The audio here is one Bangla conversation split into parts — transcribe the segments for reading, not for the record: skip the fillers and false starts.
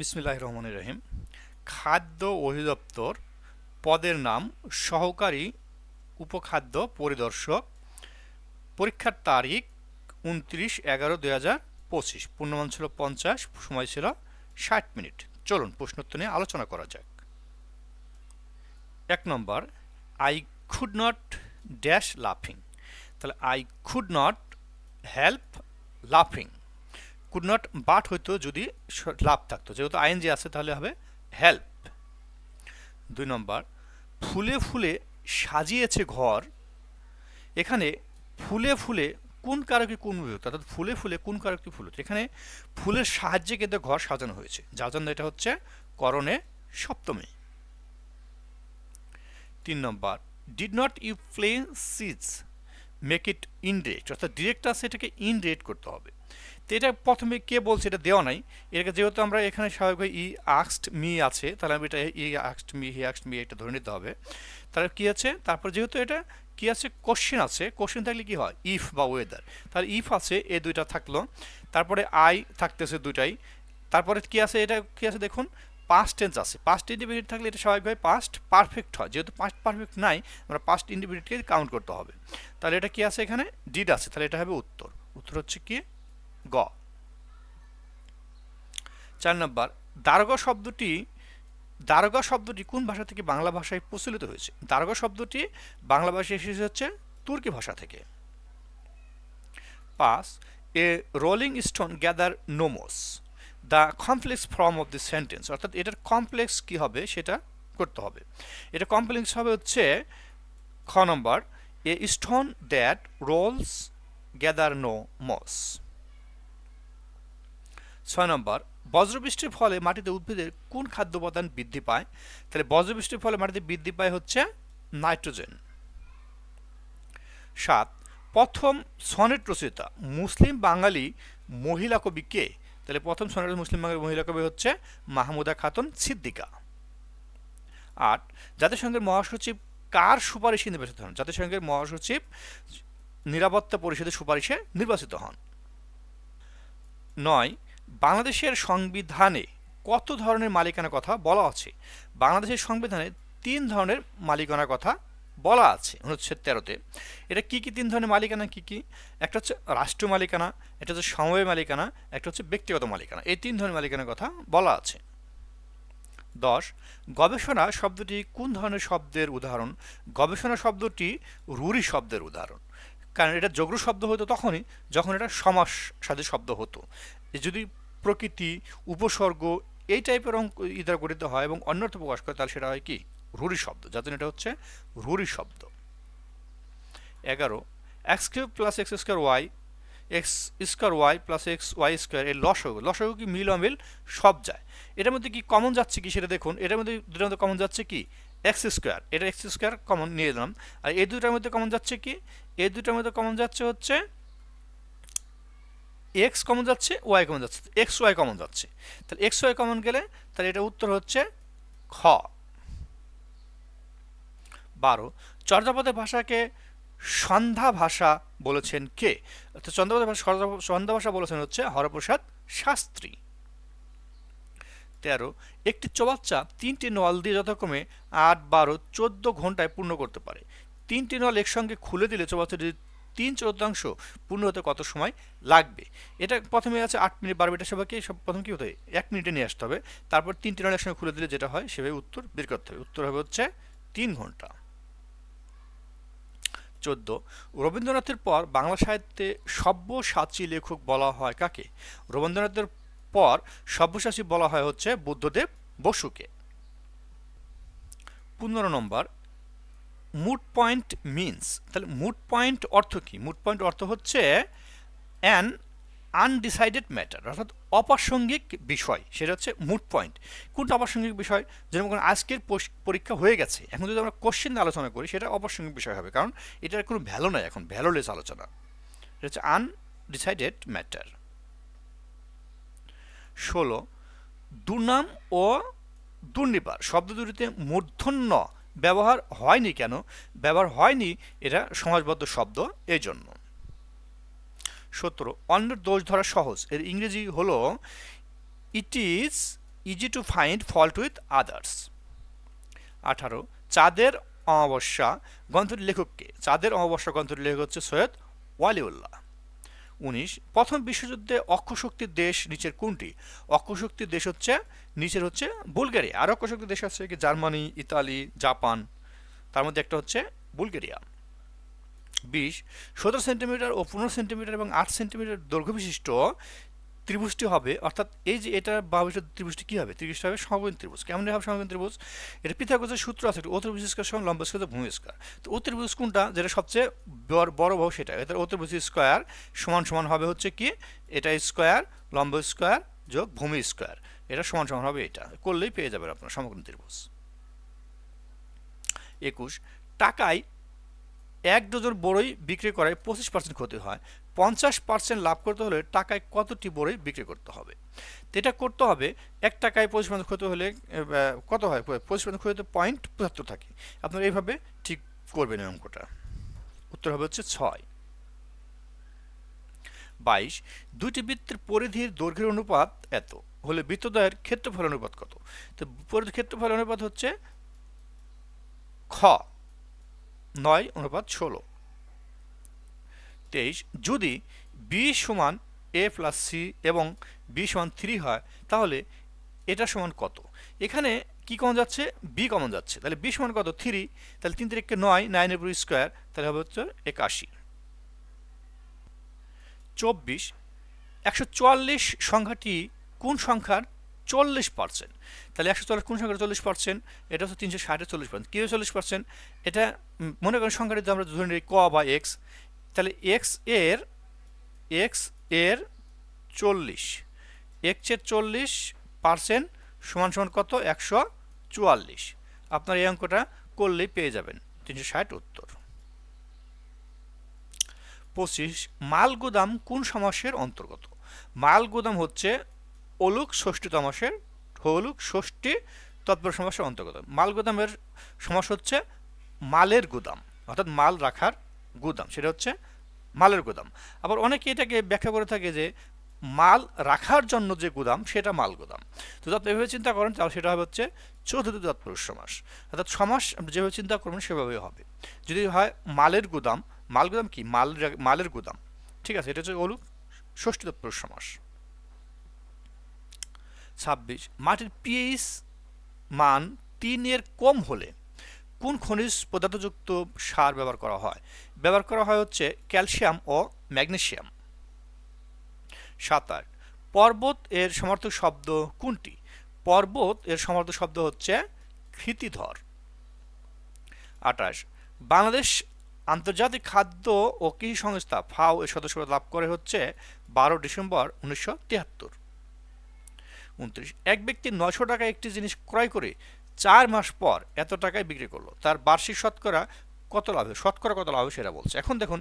বিসমিল্লাহির রহমানির রহিম। খাদ্য অধিদপ্তর পদের নাম সহকারী উপখাদ্য পরিদর্শক। পরীক্ষার তারিখ 29/11/2025। পূর্ণমান ছিল 50, সময় ছিল 60 মিনিট। চলুন প্রশ্নোত্তর নিয়ে আলোচনা করা যাক। 1 নম্বর, আই কুড নট ড্যাশ লাফিং। তাহলে আই কুড নট হেল্প লাফিং। কুড নট বাট হইতো যদি লাভ থাকতো, যেহেতু আইএনজি আছে তাহলে হবে হেল্প। 2 নম্বর, ফুলে ফুলে সাজিয়েছে ঘর। এখানে ফুলে ফুলে কোন কারকে কোন বিভক্ত, অর্থাৎ ফুলে ফুলে কোন কারকটি ফুল হচ্ছে, এখানে ফুলের সাহায্যে কিন্তু ঘর সাজানো হয়েছে, যার জন্য এটা হচ্ছে করণে সপ্তমী। 3 নম্বর, did not you play sees make it indirect, অর্থাৎ ডিরেক্ট আছে, এটাকে ইনডিরেক্ট করতে হবে। তো এটা প্রথমে কে বলছে এটা দেওয়া নাই, এটাকে যেহেতু আমরা এখানে স্বাভাবিক ই আক্সড মি আছে, তাহলে আমি এটা ই আক্সড মি হি আক্সড মি এটা ধরে নিতে হবে। তাহলে কি আছে, তারপর যেহেতু এটা কি আছে, কোশ্চেন আছে, কোশ্চেন থাকলে কি হয় ইফ বা ওয়েদার, তাহলে ইফ আছে, এ দুইটা থাকলো, তারপরে আই থাকতেছে দুইটাই, তারপরে কি আছে, এটা কি আছে দেখুন, পাস্ট টেন্স আছে, পাস্ট ইন্ডিপেন্ডেন্ট থাকলে এটা স্বাভাবিকভাবে পাস্ট পারফেক্ট হয়, যেহেতু পাস্ট পারফেক্ট নাই আমরা পাস্ট ইন্ডিপেন্ডেন্টকে কাউন্ট করতে হবে। তাহলে এটা কি আছে, এখানে ডিড আছে, তাহলে এটা হবে উত্তর। উত্তর হচ্ছে কি গ। 4 নম্বর, দারোগা শব্দটি কোন ভাষা থেকে বাংলা ভাষায় প্রচলিত হয়েছে? দারোগা শব্দটি বাংলা ভাষায় এসেছে হচ্ছে তুর্কি ভাষা থেকে। 5, a rolling stone gather no moss the complex form of the sentence, অর্থাৎ এটার কমপ্লেক্স কি হবে সেটা করতে হবে। এটা কমপ্লেক্স হবে হচ্ছে খ নম্বর, a stone that rolls gather no moss. 6 নম্বর, বজ্রবৃষ্টির ফলে মাটিতে উদ্ভিদের কোন খাদ্য উপাদান বৃদ্ধি পায়? তাহলে বজ্রবৃষ্টির ফলে মাটিতে বৃদ্ধি পায় হচ্ছে নাইট্রোজেন। 7, প্রথম সনেট রচয়িতা মুসলিম বাঙালি মহিলা কবি কে? তাহলে প্রথম সনেট মুসলিম বাঙালি মহিলা কবি হচ্ছে মাহমুদা খাতুন সিদ্দিকা। 8, জাতিসংঘের মহাসচিব কার সুপারিশে নির্বাচিত হন? জাতিসংঘের মহাসচিব নিরাপত্তা পরিষদের সুপারিশে নির্বাচিত হন। 9, বাংলাদেশের সংবিধানে কত ধরনের মালিকানার কথা বলা আছে? বাংলাদেশের সংবিধানে 3 ধরনের মালিকানার কথা বলা আছে অনুচ্ছেদ 13-তে। এটা কি কি 3 ধরনের মালিকানা কি কি? একটা হচ্ছে রাষ্ট্রীয় মালিকানা, একটা হচ্ছে সমবায় মালিকানা, একটা হচ্ছে ব্যক্তিগত মালিকানা। এই 3 ধরনের মালিকানার কথা বলা আছে। 10, গবেষণা শব্দটি কোন ধরনের শব্দের উদাহরণ? গবেষণা শব্দটি রুরি শব্দের উদাহরণ, কারণ এটা যোগ্য শব্দ হতো তখনই যখন এটা সমাস সাথে শব্দ হতো। যদি প্রকৃতি উপসর্গ এই টাইপের দ্বারা গঠিত হয় এবং অন্যর্থ প্রকাশ করে, তাহলে সেটা হয় কি রুরি শব্দ, যার জন্য এটা হচ্ছে রুরি শব্দ। 11, x cube plus x square y x square y plus x y square এর লসাগু, লসাগু কি মিল অমিল সব যায়। এটার মধ্যে কি কমন যাচ্ছে কি সেটা দেখুন, এটার মধ্যে দুটার মধ্যে কমন যাচ্ছে কি এক্স স্কোয়ার, এটা এক্স স্কোয়ার কমন নিয়ে দিলাম। আর এই দুটার মধ্যে কমন যাচ্ছে কি, এই দুটার মধ্যে কমন যাচ্ছে হচ্ছে এক্স কমন যাচ্ছে, ওয়াই কমন যাচ্ছে, এক্স ওয়াই কমন যাচ্ছে, তাহলে এক্স ওয়াই কমন গেলে তাহলে এটা উত্তর হচ্ছে খ। 12, চর্যাপদের ভাষাকে সন্ধ্যা ভাষা বলেছেন কে? অর্থাৎ চন্দ্রপদের ভাষা সন্ধ্যা ভাষা বলেছেন হচ্ছে হরপ্রসাদ শাস্ত্রী। 13, একটি চৌবাচ্চা 3টি নল দিয়ে যথাক্রমে 8, 12, 14 ঘন্টায় পূর্ণ করতে পারে। 3টি নল একসঙ্গে খুলে দিলে চৌবাচ্চাটি 3/4 পূর্ণ হতে কত সময় লাগবে? এটা প্রথমে আছে 8 মিনিট, 12 মিনিটের সবাইকে সব প্রথম কি হতে হয় 1 মিনিটে নিয়ে আসতে হবে, তারপর 3টি নল একসঙ্গে খুলে দিলে যেটা হয় সেভাবে উত্তর বের করতে হবে। উত্তর হবে হচ্ছে 3 ঘন্টা। 14, রবীন্দ্রনাথের পর বাংলা সাহিত্যে সব্যসাচী লেখক বলা হয় কাকে? রবীন্দ্রনাথের পর সব্যসাচী বলা হয় হচ্ছে বুদ্ধদেব বসুকে। 15 নম্বর, মুড পয়েন্ট মিনস, তাহলে মুড পয়েন্ট অর্থ কি? মুড পয়েন্ট অর্থ হচ্ছে অ্যান আনডিসাইডেড ম্যাটার, অর্থাৎ অপ্রাসঙ্গিক বিষয়, সেটা হচ্ছে মুড পয়েন্ট। কোনটা অপ্রাসঙ্গিক বিষয়? যেমন আজকের পরীক্ষা হয়ে গেছে, এখন যদি আমরা কোশ্চেন আলোচনা করি সেটা অপ্রাসঙ্গিক বিষয় হবে, কারণ এটার কোনো ভ্যালু নাই, এখন ভ্যালুলেস আলোচনা, এটা হচ্ছে আনডিসাইডেড ম্যাটার। 16, দুর্নাম ও দুর্নিবার শব্দ দুটিতে মূর্ধন্য ব্যবহার হয়নি কেন? ব্যবহার হয়নি, এটা সমাজবদ্ধ শব্দ এই জন্য। 17, অন্যের দোষ ধরা সহজ, এর ইংরেজি হলো it is easy to find fault with others. 18 চাঁদের অমাবস্যা গ্রন্থটির লেখককে? চাঁদের অমাবস্যা গ্রন্থটির লেখক হচ্ছে সৈয়দ ওয়ালিউল্লাহ। 19 প্রথম বিশ্বযুদ্ধে অক্ষশক্তির দেশ নিচের কোনটি? অক্ষশক্তির দেশ হচ্ছে নিচের হচ্ছে বুলগেরিয়া। আর অক্ষশক্তির দেশ আছে কি জার্মানি, ইতালি, জাপান, তার মধ্যে একটা হচ্ছে বুলগেরিয়া। 20 17 সেন্টিমিটার ও 15 সেন্টিমিটার এবং 8 সেন্টিমিটার দৈর্ঘ্য বিশিষ্ট ত্রিভুজটি হবে, অর্থাৎ এই যে এটা বাহুবিশিষ্ট ত্রিভুজটি কি হবে? ত্রিভুজটি হবে সমকোণী ত্রিভুজ। কেমন হবে সমকোণী ত্রিভুজ? এটা পিথাগোরাসের সূত্র আছে, অতিভুজ স্কয়ার সমান লম্ব স্কয়ার ভূমি স্কয়ার। তো অতিভুজ কোনটা? যেটা সবচেয়ে বড় বাহু সেটা। এটা অতিভুজ স্কয়ার সমান সমান হবে হচ্ছে কি এটা স্কয়ার লম্ব স্কয়ার যোগ ভূমি স্কয়ার, এটা সমান সমান হবে এটা। করলেই পেয়ে যাবেন আপনার সমকোণী ত্রিভুজ। 21 টাকায় 1 ডজন বড়ই বিক্রি করায় 25% ক্ষতি হয়, 50% লাভ করতে হলে টাকায় কতটি বড়ই বিক্রি করতে হবে? তো এটা করতে হবে 1 টাকায় 25% ক্ষতি হলে কত হয়? 25% ক্ষতি হতে 0.75 থাকে। আপনারা এইভাবে ঠিক করবেন এই অঙ্কটা। উত্তর হবে হচ্ছে 6। 22 দুইটি বৃত্তের পরিধির দৈর্ঘ্যের অনুপাত এত হলে বৃত্তদ্বয়ের ক্ষেত্রফল অনুপাত কত? তো পরিধির ক্ষেত্রফল অনুপাত হচ্ছে খ 9:16। 23 যদি b সমান a প্লাস c এবং b সমান 3 হয় তাহলে এটা সমান কত? এখানে কি কমন যাচ্ছে? b কমন যাচ্ছে, তাহলে b সমান কত? 3, তাহলে 3 3 9, 9 এর উপর স্কয়ার, তাহলে হবে হচ্ছে 81। 24 144 সংখ্যাটি কোন সংখ্যার 40%? তাহলে 144 কোন সংখ্যার 40%? এটা হচ্ছে 360 এর 40%। কি 40%? এটা মনে করেন সংখ্যাটি আমরা ধরে নিই ক বা x, তাহলে x এর 40, x এর 40% সমান সমান কত? 144। আপনার এই অঙ্কটা করলেই পেয়ে যাবেন 360 উত্তর। 25 মালগুদাম কোন সমাসের অন্তর্গত? মালগুদাম হচ্ছে অলুক ষষ্ঠী সমাসের হলুক ষষ্ঠী তৎপর সমাসের অন্তর্গত। মালগুদামের সমাস হচ্ছে মালের গুদাম, অর্থাৎ মাল রাখার গুদাম, সেটা হচ্ছে মালের গুদাম। আবার অনেকে এটাকে ব্যাখ্যা করে থাকে যে মাল রাখার জন্য যে গুদাম সেটা মাল গুদাম। তো যদি আপনি এভাবে চিন্তা করেন তাহলে সেটা হবে হচ্ছে চতুর্থ তৎপুরুষ সমাস, অর্থাৎ সমাস যেভাবে চিন্তা করবেন সেভাবেই হবে। যদি হয় মালের গুদাম, মাল গুদাম কি মালের গুদাম, ঠিক আছে, এটা হচ্ছে অলুক ষষ্ঠী তৎপুরুষ সমাস। 26 মাটির পিএইচ মান 3 এর কম হলে কোন খনিজ পদার্থযুক্ত সার ব্যবহার করা হয়? ব্যবহার করা হয় হচ্ছে ক্যালসিয়াম ও ম্যাগনেসিয়াম। 27 পর্বত এর সমার্থক শব্দ কোনটি? পর্বত এর সমার্থক শব্দ হচ্ছে ক্ষিতিধর। 28 বাংলাদেশ আন্তর্জাতিক খাদ্য ও কৃষি সংস্থা ফাও এর সদস্যতা লাভ করে হচ্ছে 12 ডিসেম্বর 1973। 29 এক ব্যক্তি 900 টাকায় একটি জিনিস ক্রয় করে 4 মাস পর এত টাকায় বিক্রি করলো, তার বার্ষিক শতকরা কত লাভ হবে? শতকরা কত লাভ হবে সেটা বলছে। এখন দেখুন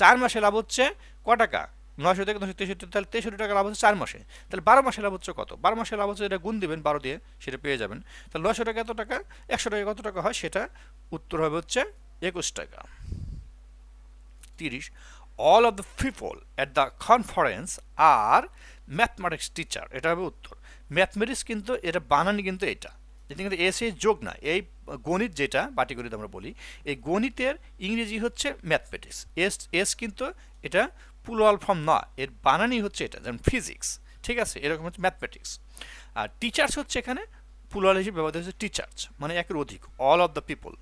4 মাসে লাভ হচ্ছে ক টাকা? 900 থেকে 963, তাহলে 63 টাকা লাভ হচ্ছে 4 মাসে। তাহলে 12 মাসে লাভ হচ্ছে কত? 12 মাসে লাভ হচ্ছে, এটা গুণ দিবেন 12 দিয়ে, সেটা পেয়ে যাবেন। তাহলে 900 টাকা এত টাকা, 100 টাকা কত টাকা হয় সেটা উত্তর হবে হচ্ছে 21 টাকা। 30 all of the people at the conference are mathematics teacher, এটা হবে উত্তর। ম্যাথমেটিক্স কিন্তু এটা বানানি কিন্তু এটা কিন্তু এস এ যোগ না, এই গণিত যেটা পাটিগণিত আমরা বলি, এই গণিতের ইংরেজি হচ্ছে ম্যাথমেটিক্স। এস এস কিন্তু এটা প্লুরাল ফর্ম না, এর বানানি হচ্ছে এটা, যেমন ফিজিক্স, ঠিক আছে, এরকম হচ্ছে ম্যাথমেটিক্স। আর টিচার্স হচ্ছে এখানে প্লুরাল হিসেবে ব্যবহৃত হচ্ছে টিচার্স, মানে একের অধিক, অল অফ দ্য পিপল,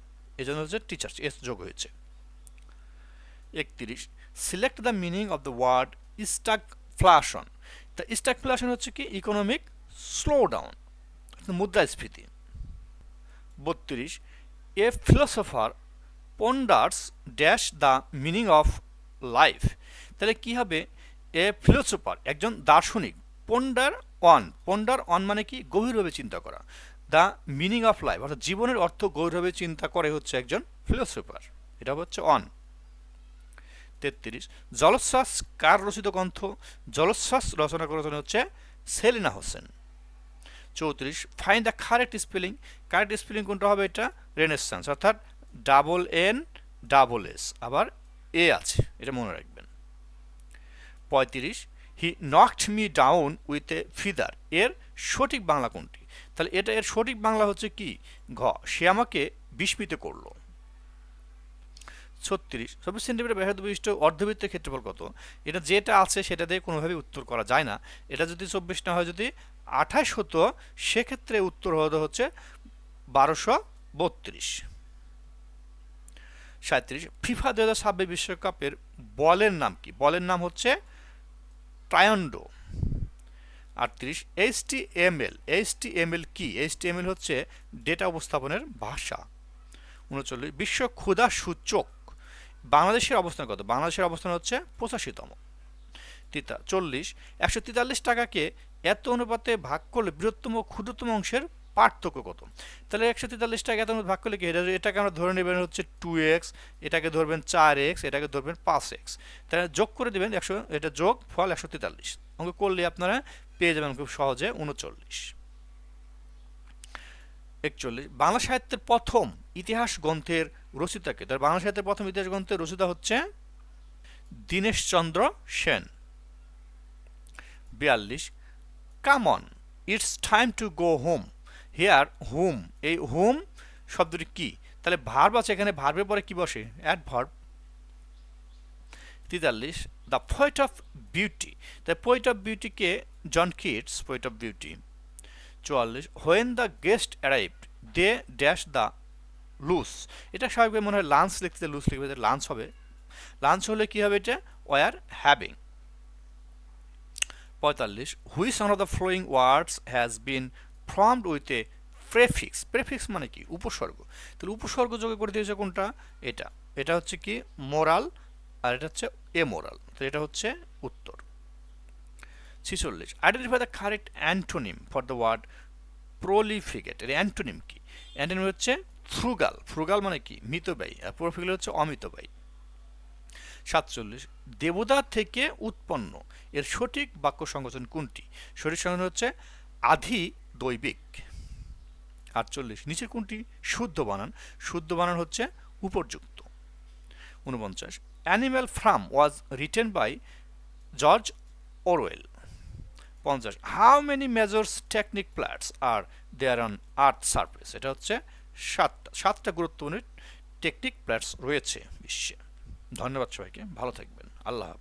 এই জন্য হচ্ছে টিচার্স, এস যোগ হয়েছে। 31 select the meaning of the word stagflation. তা স্টাগফ্লেশন হচ্ছে কি? ইকোনমিক স্লো ডাউন, মুদ্রাস্ফীতি। 32 a philosopher ponders dash the meaning of life. তাহলে কি হবে? এ ফিলোসফার একজন দার্শনিক, পন্ডার অন মানে কি? গভীরভাবে চিন্তা করা, দ্য মিনিং অফ লাইফ অর্থাৎ জীবনের অর্থ গভীরভাবে চিন্তা করে হচ্ছে একজন ফিলোসফার, এটা হচ্ছে অন। 33 জলোচ্ছ্বাস কার রচিত গ্রন্থ? জলোচ্ছ্বাস রচনা করেছেন হচ্ছে Selina Hossain. 34 find the correct spelling. Correct spelling কোনটা হবে? এটা রেনেসান্স, অর্থাৎ AA আবার এ আছে, এটা মনে রাখবেন। 35 he knocked me down with a feather, এর সঠিক বাংলা কোনটি? তাহলে এটা এর সঠিক বাংলা হচ্ছে কি? ঘ, সে আমাকে বিস্মিত করলো। 36, 24 সেন্টিমিটার ব্যাসার্ধ বিশিষ্ট অর্ধবৃত্তের ক্ষেত্রফল কত? এটা যেটা আছে সেটা দিয়ে কোনোভাবেই উত্তর করা যায় না। এটা যদি 24 না হয়, যদি 28 হতো, সেক্ষেত্রে উত্তর হচ্ছে 1232। 37, ফিফা 2026 বিশ্বকাপের বলের নাম কি? বলের নাম হচ্ছে ট্রায়ান্ডো। 38, এইচটিএমএল কি? এইচটিএমএল হচ্ছে ডেটা উপস্থাপনের ভাষা। 39, বিশ্ব ক্ষুধা সূচক বাংলাদেশের অবস্থান কত? বাংলাদেশের অবস্থান হচ্ছে 85তম। 40, 143 টাকাকে এত অনুপাতে ভাগ করলে বৃহত্তম ক্ষুদ্রতম অংশের পার্থক্য কত? তাহলে 143 টাকা এত অনুপাতে ভাগ করলে কি? এটাকে আমরা ধরে নেবেন হচ্ছে 2x, এটাকে ধরবেন 4x, এটাকে ধরবেন 5x। তাহলে যোগ করে দেবেন 100, এটা যোগ ফল 143 অঙ্ক করলে আপনারা পেয়ে যাবেন খুব সহজে 39। 41, বাংলা সাহিত্যের প্রথম ইতিহাস গ্রন্থের রচয়িতাকে? তার বাংলা সাহিত্যের প্রথম ইতিহাস গ্রন্থের রচয়িতা হচ্ছে Dineshchandra Sen. 42, come on, it's time to go home, here home, এই হোম শব্দটি কি? তাহলে ভার্ব আছে এখানে, ভার্বের পরে কি বসে? Adverb. 43, the poet of beauty, the poet of বিউটিকে John Keats poet of beauty. 44, when the guest arrived they dash the loose, এটা স্বাভাবিকভাবে মনে হয় লাঞ্চ লিখতে, লুস লিখবে, লাঞ্চ হবে। লাঞ্চ হলে কি হবে? এটা ওয়ার হ্যাভিং। 45, which one of the following words has been formed with a prefix? Prefix মানে কি? উপসর্গ। তাহলে উপসর্গ যোগে করে দিয়েছে কোনটা? এটা। এটা হচ্ছে কি? মোরাল, আর এটা হচ্ছে এমোরাল। তো এটা হচ্ছে উত্তর। 46, identify the correct antonym for the word prolificate, এর অ্যান্টোনিম কি? অ্যান্টোনিম হচ্ছে ফ্রুগাল। ফ্রুগাল মানে কি? মিতব্যয়ী। আর প্রলিফিকেট হচ্ছে অমিতব্যয়ী। 47, দেবদার থেকে উৎপন্ন, এর সঠিক বাক্য সংগঠন কোনটি? সঠিক সংগঠন হচ্ছে আধি দৈবিক। 48, নিচের কোনটি শুদ্ধ বানান? শুদ্ধ বানান হচ্ছে উপযুক্ত। 49, Animal Farm was written by George Orwell. 50, how many majors tectonic plates are there on earth surface? এটা হচ্ছে 7টা গুরুত্বপূর্ণ টেকনিক প্ল্যাটস রয়েছে বিশ্বে। ধন্যবাদ সবাইকে, ভালো থাকবেন, আল্লাহ হাফেজ।